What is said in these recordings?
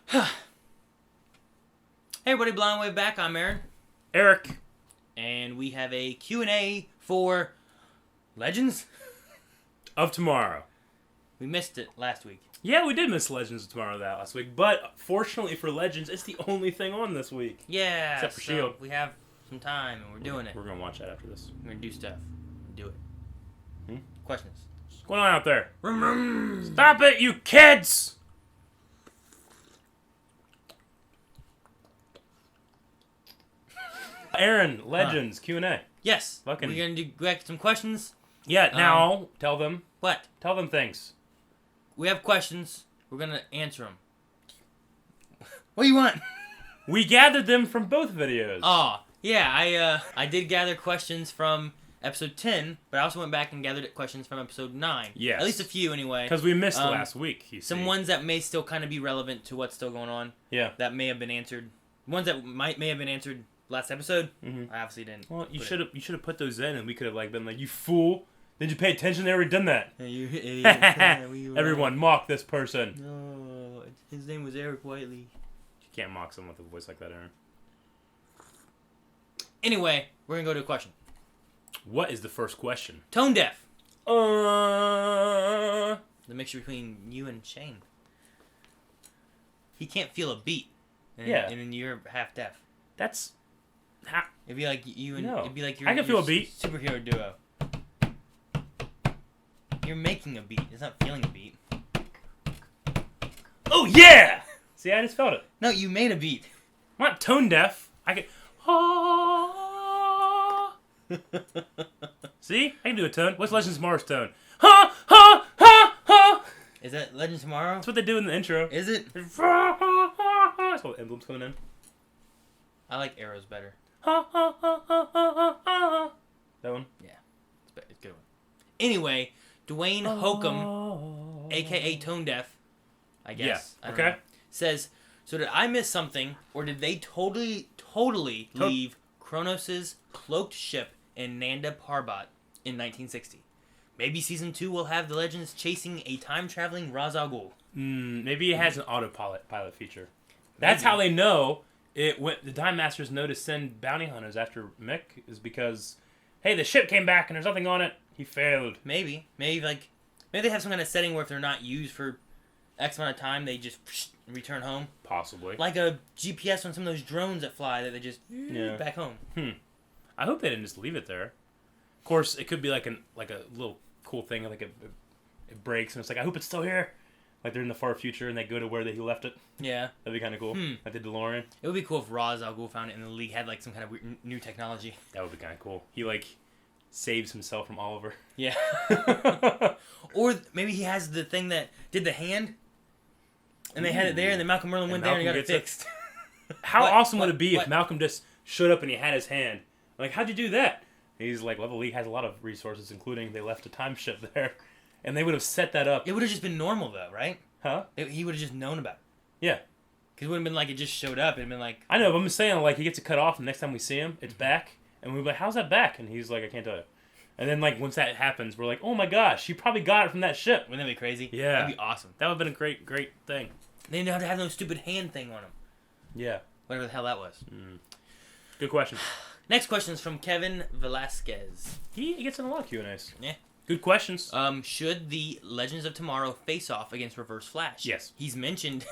Hey everybody, Blind Wave back. I'm Aaron. Eric. And we have a Q&A for Legends of Tomorrow. We missed it last week. Yeah, we did miss Legends of Tomorrow that last week, but fortunately for Legends, it's the only thing on this week. Yeah, except for Shield. We have some time and we're doing it. We're going to watch that after this. We're going to do stuff. Do it. Questions? What's going on out there? Vroom. Stop it, you kids! Aaron, Legends, Q&A. Yes. Fucking... We're going to do some questions. Yeah, now, tell them. What? Tell them things. We have questions. We're going to answer them. What do you want? We gathered them from both videos. Oh, yeah. I did gather questions from episode 10, but I also went back and gathered questions from episode 9. Yes. At least a few, anyway. Because we missed last week, you see. Some ones that may still kind of be relevant to what's still going on. Yeah. That may have been answered. Ones that may have been answered last episode. Mm-hmm. I obviously didn't. Well, you should have put those in, and we could have been like, you fool! Did you pay attention? They already done that. Yeah, you idiot. Everyone, mock this person. No, his name was Eric Whiteley. You can't mock someone with a voice like that, Aaron. Anyway, we're gonna go to a question. What is the first question? Tone deaf. The mixture between you and Shane. He can't feel a beat. And then you're half deaf. That's... It'd be like you and... No. It'd be like I can feel a beat. Superhero duo. You're making a beat. It's not feeling a beat. Oh, yeah! See, I just felt it. No, you made a beat. I'm not tone deaf. I can... See? I can do a tone. What's Legends of Tomorrow's tone? Ha! Ha! Ha! Ha! Is that Legends Tomorrow? That's what they do in the intro. Is it? That's all the emblems coming in. I like arrows better. Ha! Ha! Ha! Ha! Ha! Ha! That one? Yeah. It's a good one. Anyway, Dwayne Hokum, a.k.a. Tone Deaf, I guess. Yeah. Okay. Says, so did I miss something, or did they totally leave Kronos' cloaked ship in Nanda Parbat in 1960? Maybe Season 2 will have the Legends chasing a time-traveling Ra's al Ghul. Maybe it has an autopilot feature. That's how they know the Time Masters know to send bounty hunters after Mick is because, hey, the ship came back and there's nothing on it. He failed. Maybe they have some kind of setting where if they're not used for X amount of time, they just return home. Possibly. Like a GPS on some of those drones that fly that they just back home. I hope they didn't just leave it there. Of course, it could be like a little cool thing, like it breaks and it's like, I hope it's still here. Like they're in the far future and they go to where he left it. Yeah. That'd be kind of cool. Like the DeLorean. It would be cool if Ra's al Ghul found it and the League had like some kind of weird, new technology. That would be kind of cool. He like saves himself from Oliver. Yeah. Or maybe he has the thing that did the hand. And they had it there, and then Malcolm Merlin went there and got it fixed. How awesome would it be if Malcolm just showed up and he had his hand? Like, how'd you do that? And he's like, well, the League has a lot of resources, including they left a time ship there. And they would have set that up. It would have just been normal, though, right? Huh? He would have just known about it. Yeah. Because it wouldn't have been like it just showed up. It would have been like... I know, but I'm just saying, like, he gets it cut off, and next time we see him, it's back. And we're like, how's that back? And he's like, I can't tell you. And then, like, once that happens, we're like, oh my gosh, he probably got it from that ship. Wouldn't that be crazy? Yeah. That'd be awesome. That would have been a great, great thing. They didn't have to have no stupid hand thing on him. Yeah. Whatever the hell that was. Good question. Next question is from Kevin Velasquez. He gets in a lot of Q&As. Yeah. Good questions. Should the Legends of Tomorrow face off against Reverse Flash? Yes. He's mentioned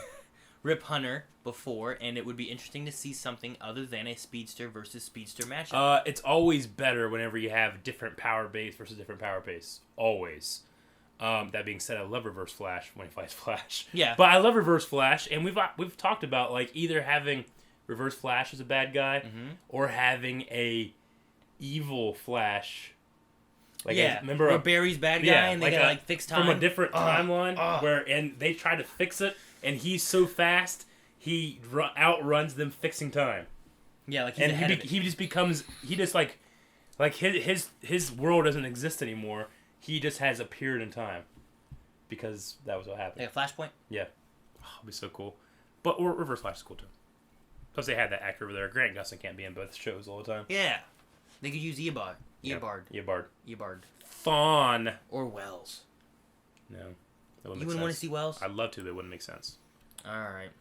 Rip Hunter before, and it would be interesting to see something other than a Speedster versus Speedster matchup. It's always better whenever you have different power base versus different power base. Always. That being said, I love Reverse Flash when he fights Flash. Yeah. But I love Reverse Flash, and we've talked about like either having Reverse Flash as a bad guy or having a evil Flash. Like remember where Barry's bad guy and they gotta like fix time from a different timeline and they try to fix it and he's so fast he outruns them fixing time. Yeah, like he's ahead of it. He just becomes like his world doesn't exist anymore. He just has appeared in time because that was what happened. Like a Flashpoint. Yeah, it'd be so cool. But Reverse Flash is cool too. Plus they had that actor over there. Grant Gustin can't be in both shows all the time. Yeah, they could use Eobard. Fawn. Or Wells. No. You wouldn't want to see Wells? I'd love to, but it wouldn't make sense. Alright.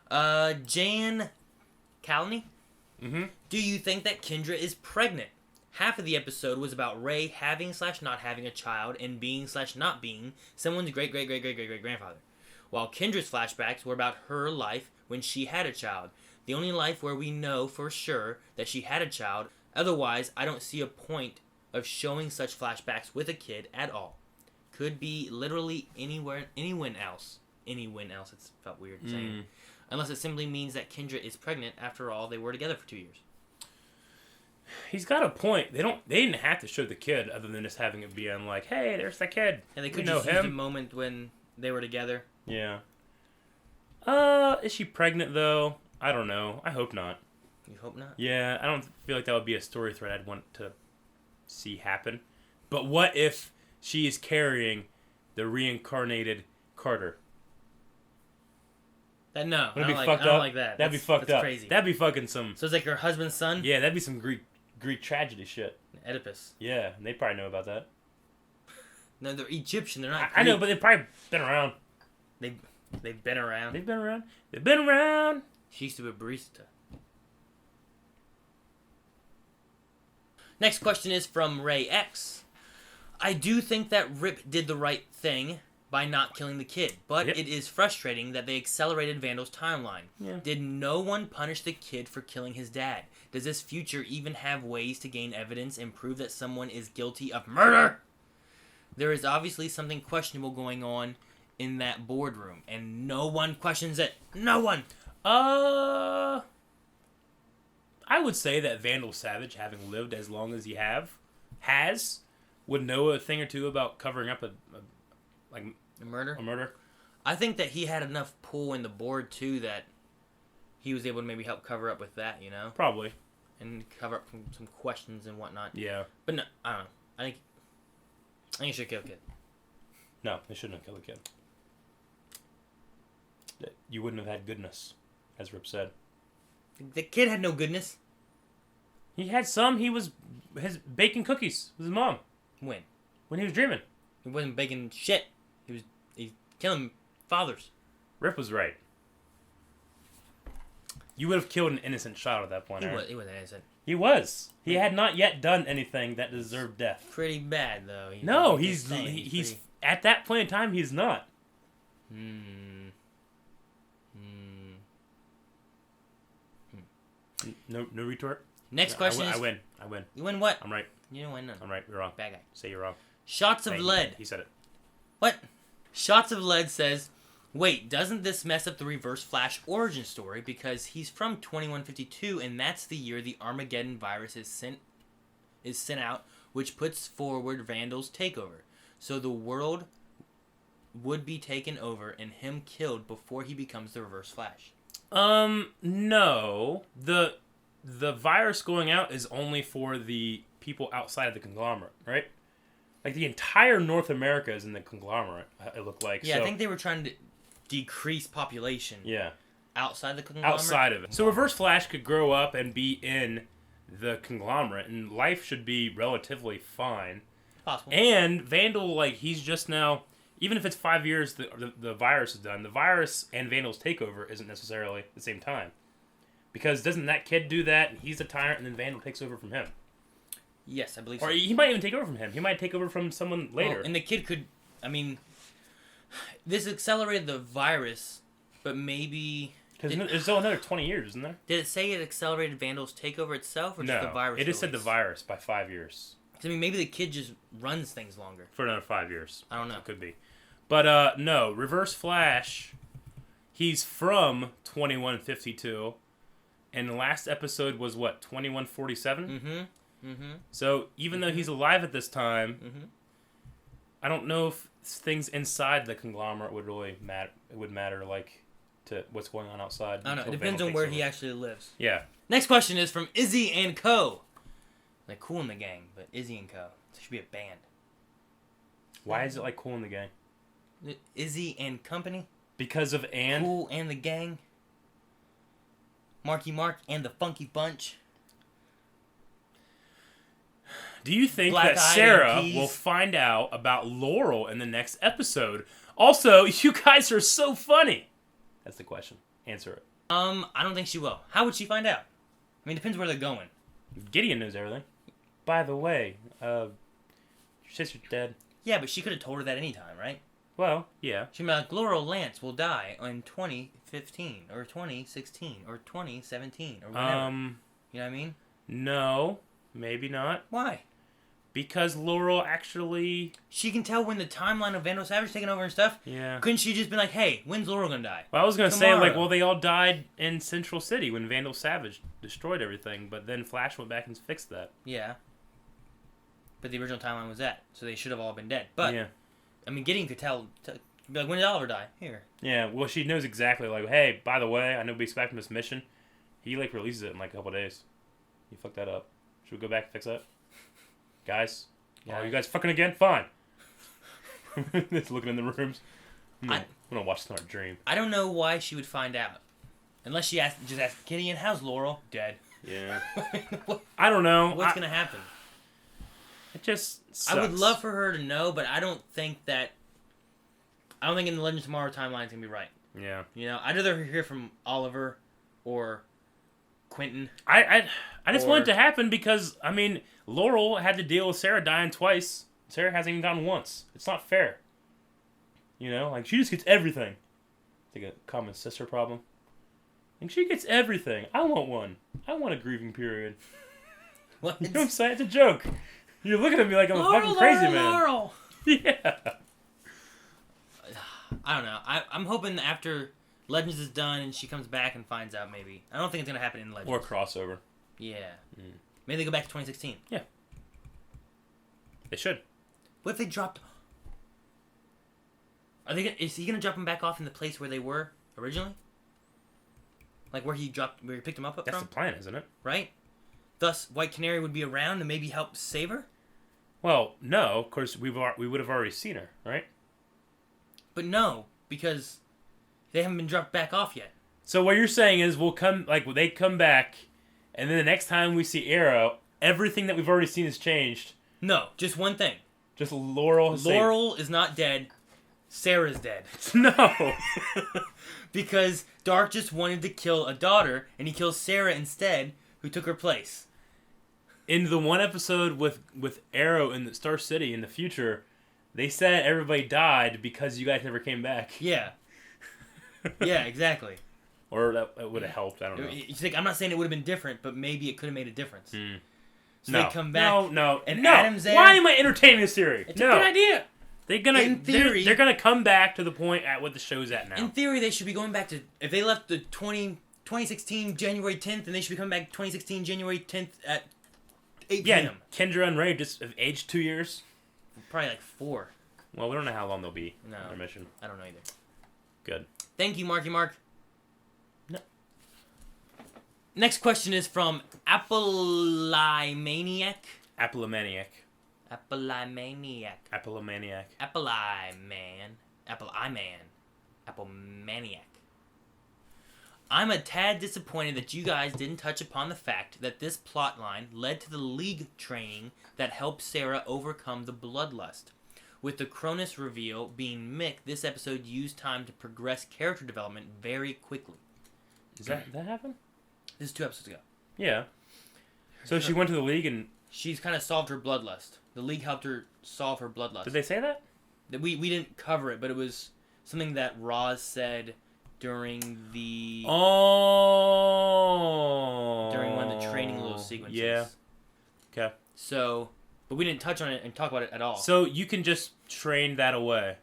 Jan Calney? Mm-hmm. Do you think that Kendra is pregnant? Half of the episode was about Ray having/not having a child and being/not being someone's great-great-great-great-great-great-grandfather, while Kendra's flashbacks were about her life when she had a child. The only life where we know for sure that she had a child. Otherwise, I don't see a point of showing such flashbacks with a kid at all. Could be literally anyone else. It felt weird saying. Unless it simply means that Kendra is pregnant. After all, they were together for 2 years. He's got a point. They didn't have to show the kid other than just having it be on like, hey, there's the kid. And they could just use the moment when they were together. Yeah. Is she pregnant though? I don't know. I hope not. You hope not? Yeah, I don't feel like that would be a story thread I'd want to see happen. But what if she is carrying the reincarnated Carter? No, I don't like that. That'd be fucked up. That's crazy. That'd be fucking some... So it's like her husband's son? Yeah, that'd be some Greek tragedy shit. Oedipus. Yeah, they probably know about that. No, they're Egyptian. They're not Greek. I know, but they've probably been around. They've been around. They've been around. She used to be a barista. Next question is from Ray X. I do think that Rip did the right thing by not killing the kid, but it is frustrating that they accelerated Vandal's timeline. Yeah. Did no one punish the kid for killing his dad? Does this future even have ways to gain evidence and prove that someone is guilty of murder? There is obviously something questionable going on in that boardroom, and no one questions it. No one! I would say that Vandal Savage, having lived as long as he would know a thing or two about covering up a murder? A murder. I think that he had enough pull in the board, too, that he was able to maybe help cover up with that, you know? Probably. And cover up some questions and whatnot. Yeah. But no, I don't know. I think he should kill a kid. No, they shouldn't have killed a kid. You wouldn't have had goodness, as Rip said. The kid had no goodness. He had some. He was baking cookies with his mom. When? When he was dreaming. He wasn't baking shit. He's killing fathers. Rip was right. You would have killed an innocent child at that point. He was innocent. He was. He had not yet done anything that deserved death. Pretty bad though. He's at that point in time. He's not. No retort. Next question. I win. You win what? I'm right. You didn't win none. I'm right. You're wrong. Bad guy. Say you're wrong. Shots of lead. He said it. What? Shots of lead says, wait, doesn't this mess up the Reverse Flash origin story? Because he's from 2152, and that's the year the Armageddon virus is sent out, which puts forward Vandal's takeover. So the world would be taken over and him killed before he becomes the Reverse Flash. No. The virus going out is only for the people outside of the conglomerate, right? Like, the entire North America is in the conglomerate, it looked like. Yeah, so, I think they were trying to decrease population. Yeah. Outside the conglomerate? Outside of it. So Reverse Flash could grow up and be in the conglomerate, and life should be relatively fine. Possible. And Vandal, like, he's just now... Even if it's 5 years the virus is done, the virus and Vandal's takeover isn't necessarily at the same time. Because doesn't that kid do that, and he's a tyrant, and then Vandal takes over from him? Yes, I believe so. Or he might even take over from him. He might take over from someone later. Well, and the kid could... I mean... This accelerated the virus, but maybe... Because there's still another 20 years, isn't there? Did it say it accelerated Vandal's takeover itself, or just the virus? No, it just said the virus by 5 years. I mean, maybe the kid just runs things longer. For another 5 years. I don't know. It could be. But, no, Reverse Flash, he's from 2152, and the last episode was, what, 2147? Mm-hmm. Mm-hmm. So, even though he's alive at this time, I don't know if things inside the conglomerate would really matter, like, to what's going on outside. I don't know. It depends on where he actually lives. Yeah. Next question is from Izzy and Co. Like Cool in the Gang, but Izzy and Co. It should be a band. Why is it like Cool in the Gang? Izzy and Company? Because of and? Cool and the Gang. Marky Mark and the Funky Bunch. Do you think that Sarah will find out about Laurel in the next episode? Also, you guys are so funny. That's the question. Answer it. I don't think she will. How would she find out? I mean, it depends where they're going. Gideon knows everything. By the way, your sister's dead. Yeah, but she could have told her that anytime, right? Well, yeah. She'd be like, Laurel Lance will die in 2015, or 2016, or 2017, or whatever. You know what I mean? No, maybe not. Why? Because Laurel actually... She can tell when the timeline of Vandal Savage taking over and stuff. Yeah. Couldn't she just been like, hey, when's Laurel gonna die? Well, I was gonna say, like, well, they all died in Central City when Vandal Savage destroyed everything, but then Flash went back and fixed that. Yeah. But the original timeline was that, so they should have all been dead. But, yeah. I mean, Gideon could tell, be like, when did Oliver die? Here. Yeah, well, she knows exactly, like, hey, by the way, I know we expect him this mission. He, like, releases it in, like, a couple days. You fucked that up. Should we go back and fix that? Guys? Yeah. Oh, you guys fucking again? Fine. Just looking in the rooms. I'm gonna watch Snart Dream. I don't know why she would find out. Unless she just asked Gideon, how's Laurel? Dead. Yeah. I don't know. What's gonna happen? It just sucks. I would love for her to know, but I don't think in the Legends of Tomorrow timeline it's gonna be right. Yeah. You know, I'd rather hear from Oliver or Quentin. I just want it to happen because, I mean, Laurel had to deal with Sarah dying twice. Sarah hasn't even gone once. It's not fair. You know, like, she just gets everything. It's like a common sister problem. Like, she gets everything. I want one. I want a grieving period. What? You know what I'm saying? It's a joke. You're looking at me like I'm a fucking crazy man. Laurel. Yeah. I don't know. I'm hoping after Legends is done and she comes back and finds out, maybe. I don't think it's going to happen in Legends. Or crossover. Yeah. Maybe they go back to 2016. Yeah. They should. What if they dropped... Is he going to drop them back off in the place where they were originally? Like where he picked them up from? That's the plan, isn't it? Right? Thus, White Canary would be around to maybe help save her? Well, no. Of course, we would have already seen her, right? But no, because they haven't been dropped back off yet. So what you're saying is they come back, and then the next time we see Arrow, everything that we've already seen has changed. No, just one thing. Just Laurel is not dead. Sarah's dead. No. Because Dark just wanted to kill a daughter, and he kills Sarah instead, who took her place. In the one episode with Arrow in the Star City in the future, they said everybody died because you guys never came back. Yeah. Yeah, exactly. Or that would have helped. I don't know. It's like, I'm not saying it would have been different, but maybe it could have made a difference. So no. they come back. No. And Adam's there. Why am I entertaining this theory? It's a good idea. In theory, they're gonna come back to the point at what the show's at now. In theory, they should be going back to, if they left the 2016 January 10th, and they should be coming back 2016 January 10th at 8 p.m. Yeah, Kendra and Ray just have aged 2 years. Probably like 4. Well, we don't know how long they'll be on their mission. I don't know either. Good. Thank you, Marky Mark. No. Next question is from Applemaniac. Applemaniac. Applemaniac. Applemaniac. Applemaniac. I'm a tad disappointed that you guys didn't touch upon the fact that this plotline led to the League training that helped Sarah overcome the bloodlust. With the Cronus reveal being Mick, this episode used time to progress character development very quickly. Does that happen? This is 2 episodes ago. Yeah. So she went to the League and... She's kind of solved her bloodlust. The League helped her solve her bloodlust. Did they say that? We didn't cover it, but it was something that Roz said during the... Oh! During one of the training little sequences. Yeah. Okay. So... But we didn't touch on it and talk about it at all. So you can just train that away.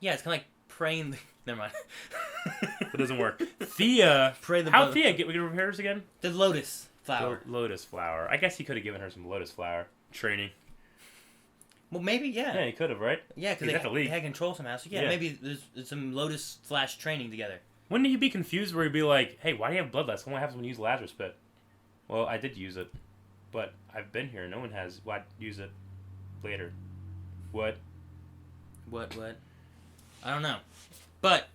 Yeah, it's kind of like praying... Never mind. It doesn't work. Thea... How'd Thea get hers again? The lotus flower. The lotus flower. I guess he could have given her some lotus flower training. Well, maybe, yeah. Yeah, he could have, right? Yeah, because they had control somehow. So, yeah, maybe there's some lotus / training together. Wouldn't he be confused where he'd be like, hey, why do you have bloodlust? What happens when you use Lazarus Pit? Well, I did use it. But I've been here. No one has. Why use it later? What? What? I don't know. But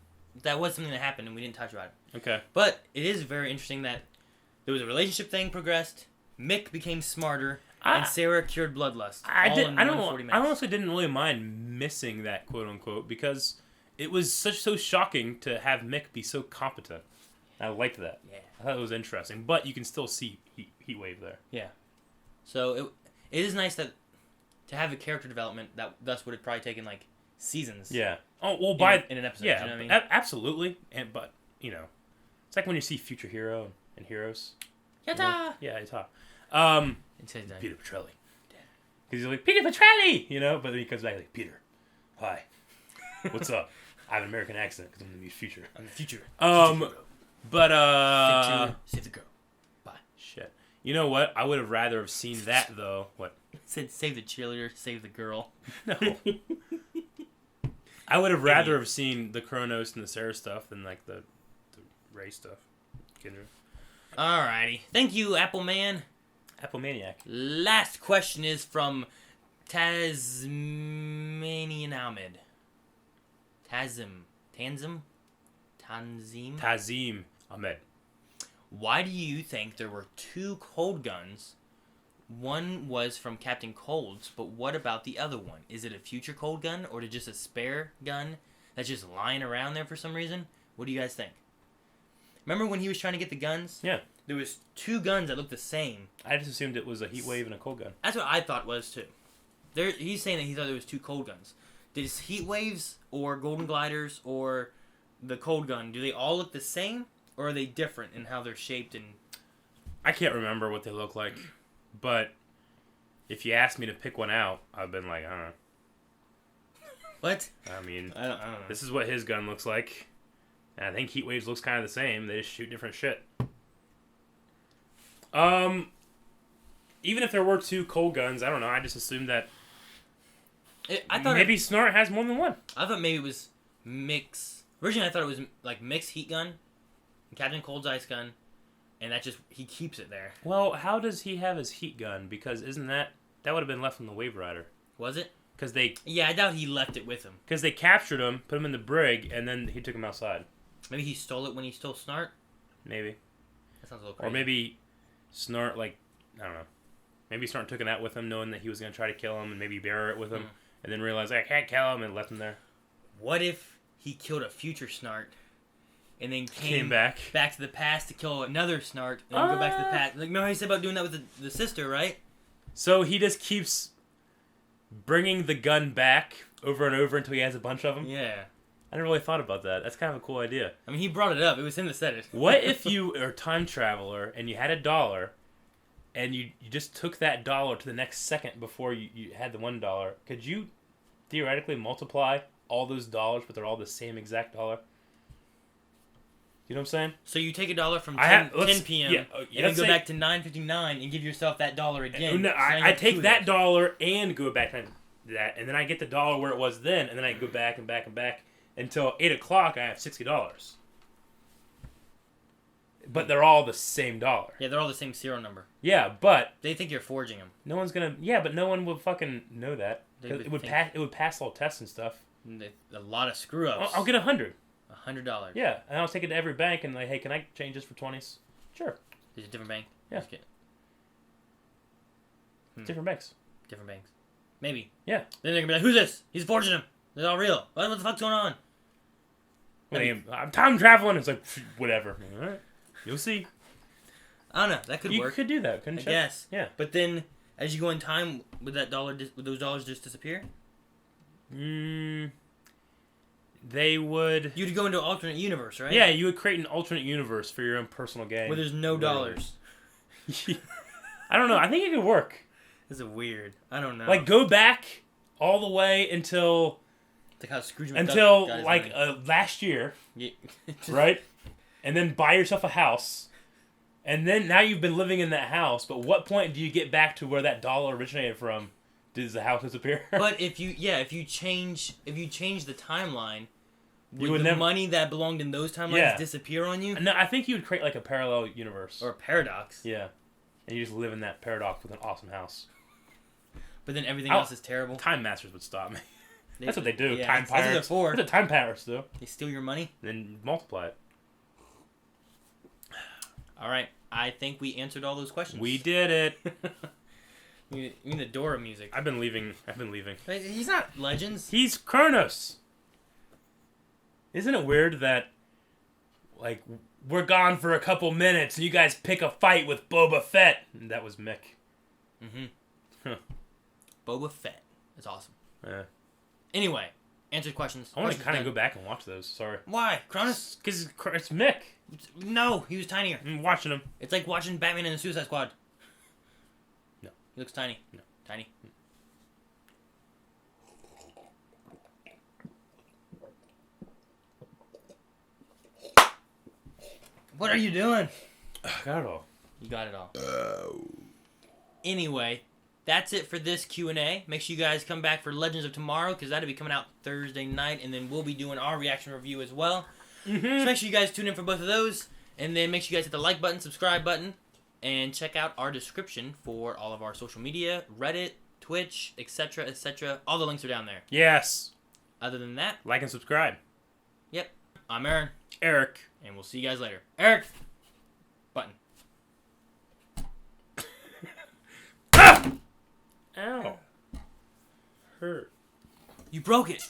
that was something that happened, and we didn't touch about it. Okay. But it is very interesting that there was a relationship thing progressed, Mick became smarter, and Sarah cured bloodlust. I honestly didn't really mind missing that, quote-unquote, because it was so shocking to have Mick be so competent. I liked that. Yeah. I thought it was interesting, but you can still see heat wave there. Yeah. So it is nice to have a character development thus would have probably taken like seasons. Yeah. Oh well, in an episode. Yeah, you know what I mean? Absolutely. But it's like when you see Future Hero and Heroes. Yatta! Yeah, Yatta. Peter Petrelli. Because he's like, Peter Petrelli! But then he comes back like, Peter, hi. What's up? I have an American accent because I'm in the future. I'm the future. But, Save the girl. Bye. Shit. You know what? I would have rather have seen that, though. What? It said save the cheerleader, save the girl. No. I would have rather have seen the Kronos and the Sarah stuff than, like, the Ray stuff. Kendra. Alrighty. Thank you, Apple Man. Apple Maniac. Last question is from Tasmanian Ahmed. Tanzim Ahmed. Why do you think there were 2 cold guns? One was from Captain Cold's, but what about the other one? Is it a future cold gun, or is it just a spare gun that's just lying around there for some reason? What do you guys think? Remember when he was trying to get the guns? Yeah. There was 2 guns that looked the same. I just assumed it was a heat wave and a cold gun. That's what I thought was too. He's saying that he thought there was 2 cold guns. Did it heat waves or golden gliders or the cold gun? Do they all look the same, or are they different in how they're shaped? And I can't remember what they look like, but if you asked me to pick one out, I've been like, I don't know. What? I mean, I don't know. This is what his gun looks like. And I think heat waves looks kind of the same. They just shoot different shit. Even if there were 2 cold guns, I don't know. I just assumed that I thought maybe Snart has more than one. I thought maybe it was mix. Originally, I thought it was like mixed heat gun, Captain Cold's ice gun, and that just he keeps it there. Well, how does he have his heat gun? Because isn't that would have been left from the Wave Rider? Was it? Because I doubt he left it with him. Because they captured him, put him in the brig, and then he took him outside. Maybe he stole it when he stole Snart. Maybe. That sounds a little crazy. Or maybe Snart I don't know. Maybe Snart took it out with him, knowing that he was going to try to kill him, and maybe bury it with him. And then realized, I can't kill him, and left him there. What if he killed a future Snart, and then came back to the past to kill another Snart, and then go back to the past? Like, remember how he said about doing that with the sister, right? So he just keeps bringing the gun back over and over until he has a bunch of them? Yeah. I never really thought about that. That's kind of a cool idea. I mean, he brought it up. It was him that said it. What if you are a time traveler, and you had $1, and you just took that $1 to the next second before you had the $1, could you theoretically multiply all those dollars, but they're all the same exact dollar? You know what I'm saying? So you take $1 from 10 p.m. Yeah, and then go back to 9:59 and give yourself that $1 again. No, I take that $1 and go back to that, and then I get the $1 where it was then, and then I go back and back and back until 8 o'clock. I have $60. But they're all the same dollar. Yeah, they're all the same serial number. Yeah, but they think you're forging them. No one's gonna. Yeah, but no one would fucking know that. It would pass. It would pass all tests and stuff. A lot of screw ups. I'll get $100. $100. Yeah, and I'll take it to every bank and like, hey, can I change this for 20s? Sure. Is it a different bank? Yeah. Different banks. Different banks. Maybe. Yeah. Then they're gonna be like, "Who's this? He's forging him. It's all real. What the fuck's going on?" I'm time traveling. It's like whatever. All right. You'll see. I don't know. That could work. You could do that, couldn't you? Yes. Yeah. But then, as you go in time, would those dollars just disappear? They would. You'd go into an alternate universe, right? Yeah, you would create an alternate universe for your own personal gain. Where there's no dollars. I don't know. I think it could work. This is weird. I don't know. Like, go back all the way until... Like how Scrooge last year. Yeah. Right? And then buy yourself a house. And then now you've been living in that house, but what point do you get back to where that $1 originated from? Does the house disappear? But if you change the timeline, would the money that belonged in those timelines disappear on you? No, I think you would create like a parallel universe. Or a paradox. Yeah. And you just live in that paradox with an awesome house. But then everything else is terrible. Time Masters would stop me. That's what they do. Yeah, time pirates. That's what the time pirates do. They steal your money. Then multiply it. All right. I think we answered all those questions. We did it. You mean the Dora music? I've been leaving. He's not Legends. He's Kronos. Isn't it weird that like, we're gone for a couple minutes, and you guys pick a fight with Boba Fett. And that was Mick. Mm-hmm. Huh. Boba Fett. That's awesome. Yeah. Anyway, answered questions. I want to kind of go back and watch those. Sorry. Why? Cronus? Because it's Mick. No, he was tinier. I'm watching him. It's like watching Batman in the Suicide Squad. No. He looks tiny. No. Tiny. What are you doing? I got it all. You got it all. Anyway, that's it for this Q&A. Make sure you guys come back for Legends of Tomorrow, because that'll be coming out Thursday night, and then we'll be doing our reaction review as well. Mm-hmm. So make sure you guys tune in for both of those, and then make sure you guys hit the like button, subscribe button, and check out our description for all of our social media, Reddit, Twitch, etc., etc. All the links are down there. Yes. Other than that, like and subscribe. Yep. I'm Aaron. Eric. And we'll see you guys later. Eric! Button. Ow. Hurt. You broke it.